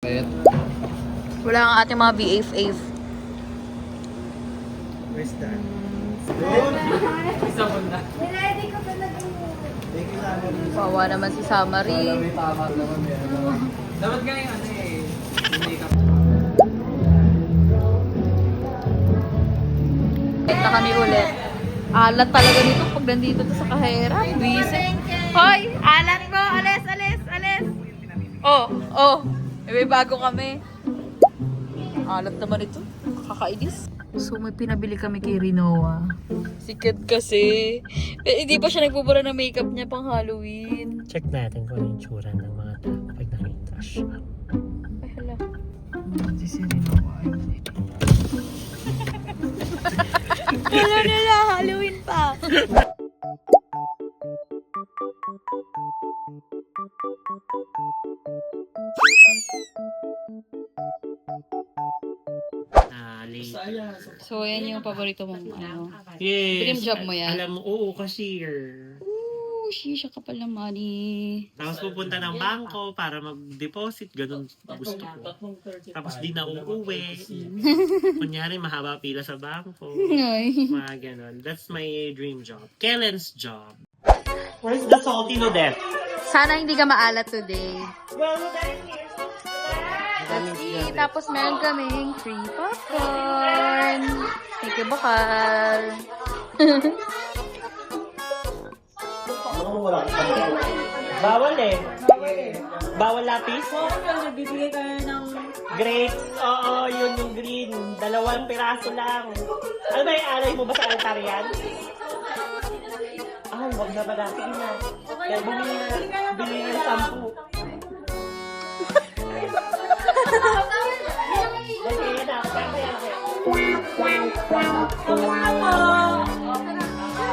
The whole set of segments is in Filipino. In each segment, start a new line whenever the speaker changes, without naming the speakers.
Wala ang ating mga BFF.
Where's that?
Isa mo na.
Ready ko talaga mo.
Bawa naman si Samari.
Tama naman yan.
Dapat ganyan ano eh. Yung makeup.
Na kami ulit. Alat talaga dito pag nandito to sa kahera. Buisit. Hoy! Alat mo! Alis! Alis! Alis! Oh! Oh! May bago kami. Alat naman ito. Kakainis. So may pinabili kami kay Rinoa. Sikat kasi. Eh, hindi pa siya nagbubura ng makeup niya pang Halloween.
Check natin kung ano yung tsura ng mga tao pag nakita siya.
Ay, hala. Si Rinoa. Wala nila, Halloween pa. So, yan yung paborito mong ano.
Yes.
Dream job mo yan?
Alam mo, oo, cashier.
Ooh, shisha ka pala, money.
Tapos pupunta ng bangko para mag-deposit. Ganun gusto ko. Tapos di na uuwi. Kunyari, mahaba pila sa bangko.
Ay.
Mga ganun. That's my dream job. Kellen's job. Where's the salty Nodette?
Sana hindi ka maalat today.
Well, Nodette here.
Let's see. Tapos meron kaming free popcorn. Thank you, bakal.
Bawal eh. Bawal lapis?
Bibigay kayo ng...
Grapes. Oo, yun yung green. 2 piraso lang. Ano ba yung alay mo ba sa altar yan? Ay, wag na ba na. Sige na. Kaya bumili ng 10. Sige na.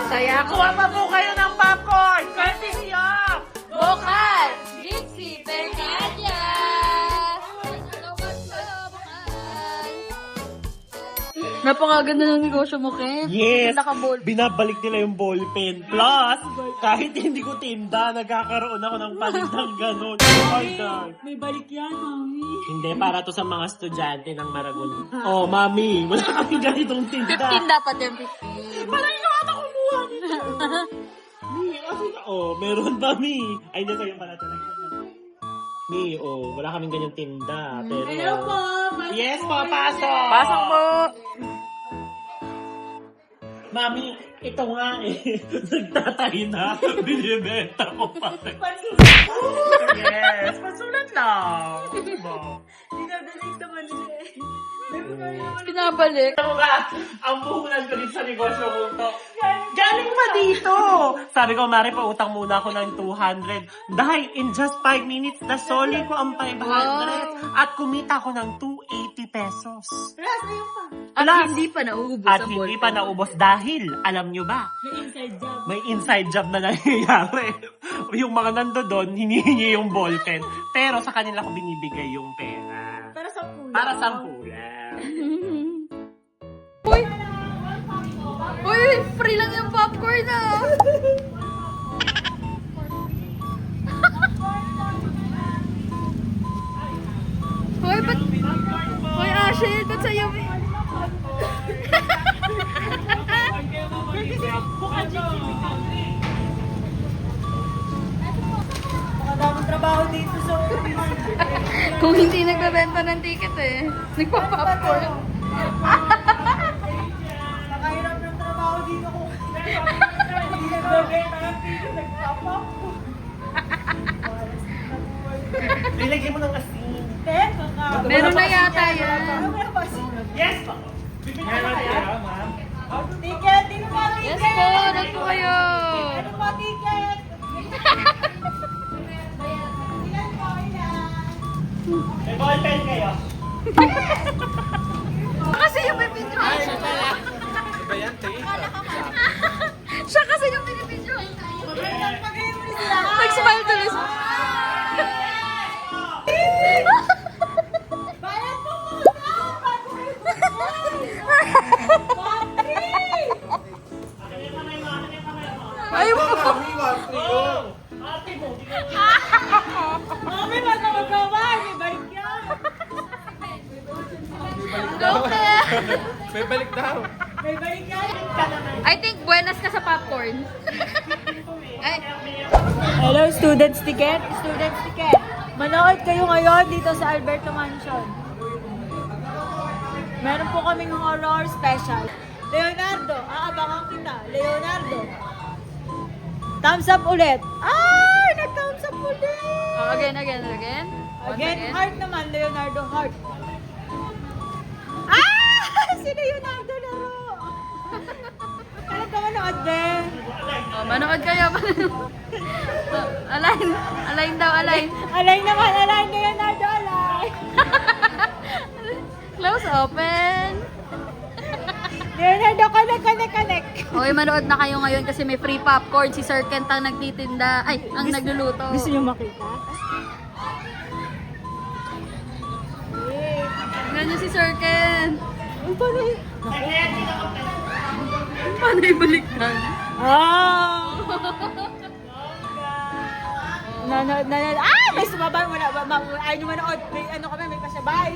Saya ko.
Kuha pa po kayo ng popcorn! Courtesy of
Bokal! Dixie Bernaya! Napakaganda ng negosyo mo, Ken.
Yes!
Nakabol.
Binabalik nila yung ballpen. Plus, kahit hindi ko tinda, nagkakaroon ako ng palintang ganun. Ay, dad.
May balik yan, mami.
Hindi, para to sa mga estudyante ng Maragon. Oh, mami, wala kami ganitong
15
tinda.
dapat yung 15.
Parang ikaw ata kumuha nito. Mi, oh, meron ba, Mi? Ay, hindi sa'yo pala talaga. Mi, oh, wala kaming ganyang tinda. Pero...
Hello po.
Yes po, pasok!
Pasok mo!
Mami, ito nga eh. Nagtatay na. Binibenta ko pa. Yes, pasulat lang. Diba?
Dinadalik naman nila eh.
Pinabalik.
Ano ba? Ang puhunan ko dito sa negosyo ko to. Galing pa dito! Sabi ko, Mari, pautang muna ako ng 200. Dahil in just 5 minutes, nasoli ko ang 500. At kumita ko ng 280 pesos.
Plus, ayun pa.
At
Plus,
hindi pa nauubos
At
ang
hindi
ballpen.
pa naubos dahil, alam nyo ba,
May inside job.
may inside job na nangyayari. Yung mga nando doon, hinihingi yung ballpen. Pero sa kanila ko binibigay yung pera.
Para sa pool.
Para sa kulang.
Uy! Uy! Free lang yung popcorn ah! Uy, ba't... Uy, Ashel, ba't sa'yo?
Makadaming trabaho dito sa
Kung hindi nagbebenta ng ticket eh. Nagpa-popcorn.
Nakahirap ng trabaho dito kung hindi nagbebenta ng ticket, nagpapap.
Nilagyan mo ng asin.
Meron na yata yan.
Ano ba yung asin?
Yes, po. Bibigyan na kaya, ma'am.
Ticket! Dino mo
Yes
ticket!
po, nag po kayo.
Ano mo ticket? Ilan po, ilan?
May ballpen kayo.
Kasi yung may video.
Iba yan, te.
Siya kasi yung binibidyo.
Mag-iimbis sila.
Nag-smile tuloy.
Bayad po muna! Bago kayo
Ay mo.
Mami, ba't na magawa? May balik yan!
May balik daw.
May balik yan.
I think buenas ka sa popcorn. Ay,
Hello, students ticket. Students ticket. Manood kayo ngayon dito sa Alberto Mansion. Meron po kaming horror special. Leonardo, aabangan kita. Leonardo. Thumbs up ulit. Ay, nag-thumbs up ulit.
oh, again. Once
Again, heart naman, Leonardo, heart. Ah! Si Leonardo laro. Alam ka manood, Ben.
Oh, manood kayo. Oh, align daw.
Alay naman, alay, Leonardo, alay.
Close open.
Leonardo, connect.
Okay, manood na kayo ngayon kasi may free popcorn. Si Sir Kent ang nagtitinda. Ay, ang nagluluto.
Gusto niyo makita?
Ganyan si Sir Kent.
Ay, paano yun?
Paano ibaliktad?
Ah! Nanood. Ah! May sumabay. Wala. Ayaw nyo manood. May ano kami, may pasabay.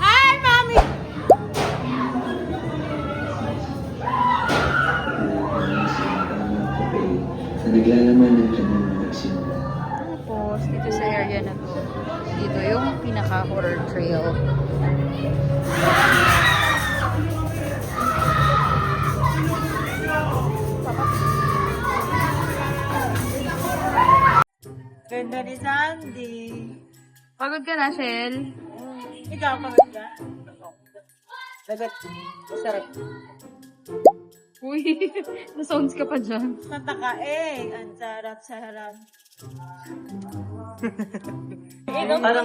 Hi, Mami!
Na naglalaman ng kanyang mga nagsimula.
Tapos, dito sa area na to, dito yung pinaka-horror trail.
Ganda ni Sandy.
Pagod ka na, Shell?
Ikaw, pagod ka? Dagat. Sarap.
Uy, na-sounds ka pa dyan.
Kanta ka eh. Ang sarap.
Parang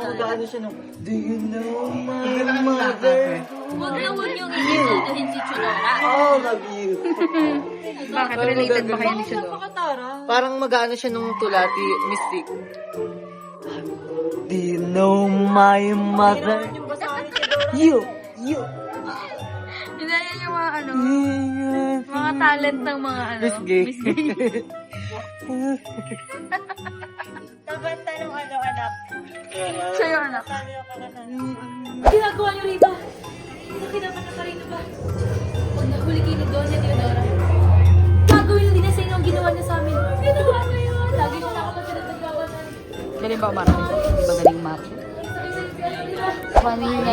magkano siya nung, do you know my mother?
Huwag yung iinsultuhin si Chunora.
All of you.
Bakit? Related ba kayo ni Chunora?
Napakatara.
Parang magkano siya nung tulati, Mystic. Do you know my mother?
Yung basahin si Dora.
You.
Hindi yan yung mga mga talent ng mga
Miss Gay.
Nabanta ng anak.
Siya yung anak.
Sabi ako na
Ginagawa niyo rito? Nakinapan na Karina ba? Huwag nahuli kayo ni Doña Leonora. Gagawin lang din na sa inyo ang ginawa niya sa amin. Ginawa na yun. Lagi siya nakapagsinatagawa na.
Galing ba Martin? Di ba galing Martin? Kanina,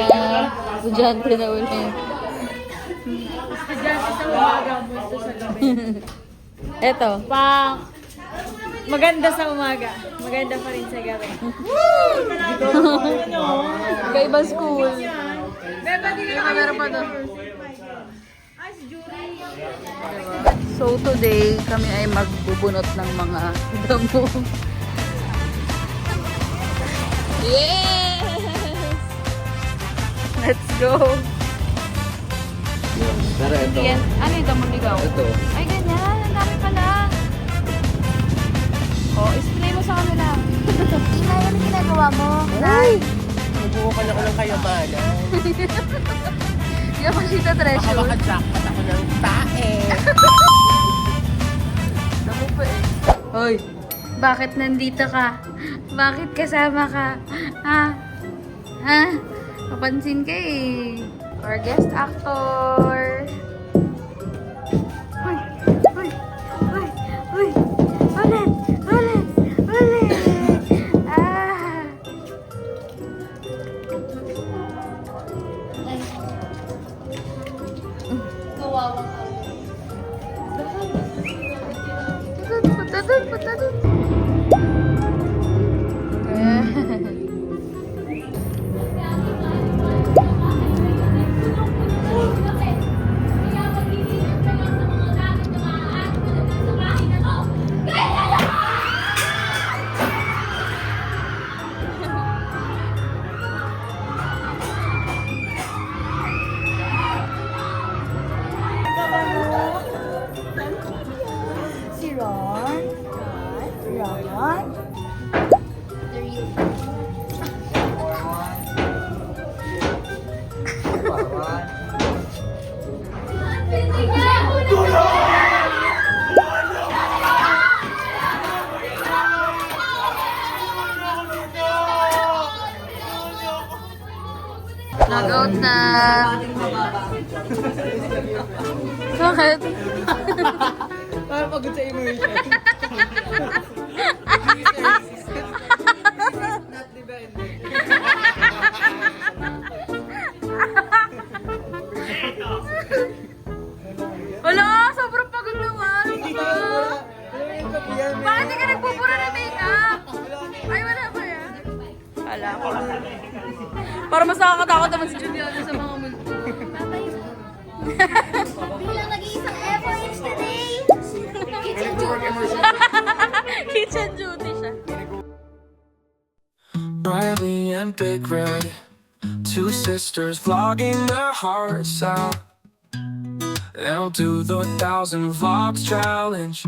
estudyante na ulit.
Estudyante sa umaga mo ito sa gabi.
Eto.
Maganda sa umaga. Maganda pa rin sa gabi.
Iba-ibang school.
Beba, di
May camera pa doon.
Ay, si Jury.
So today, kami ay magbubunot ng mga damo. Yes! Let's go!
Pero ito.
Yan. Ano yung damo ligaw?
Ito.
Ay, ganyan. Ang dami pala. Oh, isplay mo sa kanila. Inay, ano ginagawa mo? Nay!
Nabuho ka na ko ng kayamanan.
Hindi ako sita treasure.
Baka-jackpot ako ng tae.
Damo pa eh. Hoy, bakit nandito ka? Bakit kasama ka? Ha? Ha? Papansin ka eh. Our guest actor. Uy! Uy! Uy! Uy! Ulit! Ulit! Ulit! Ah!
Kawawa ka.
Punta dun!
Si Ron.
Mag-out na. Bakit?
Para pagod sa immersion. Not the band.
Wala, sobrang pagod naman. Bakit di ka nagpupura ng makeup? Ay, wala ba yan? Wala ko. Para mas nakakatakot naman si Juliana sa mga multo.
Bilang nag-iisang FOH today. Kitchen duty.
Kitchen duty siya.
Riley and Big Red, two sisters vlogging their hearts out. They'll do the 1,000 vlogs challenge.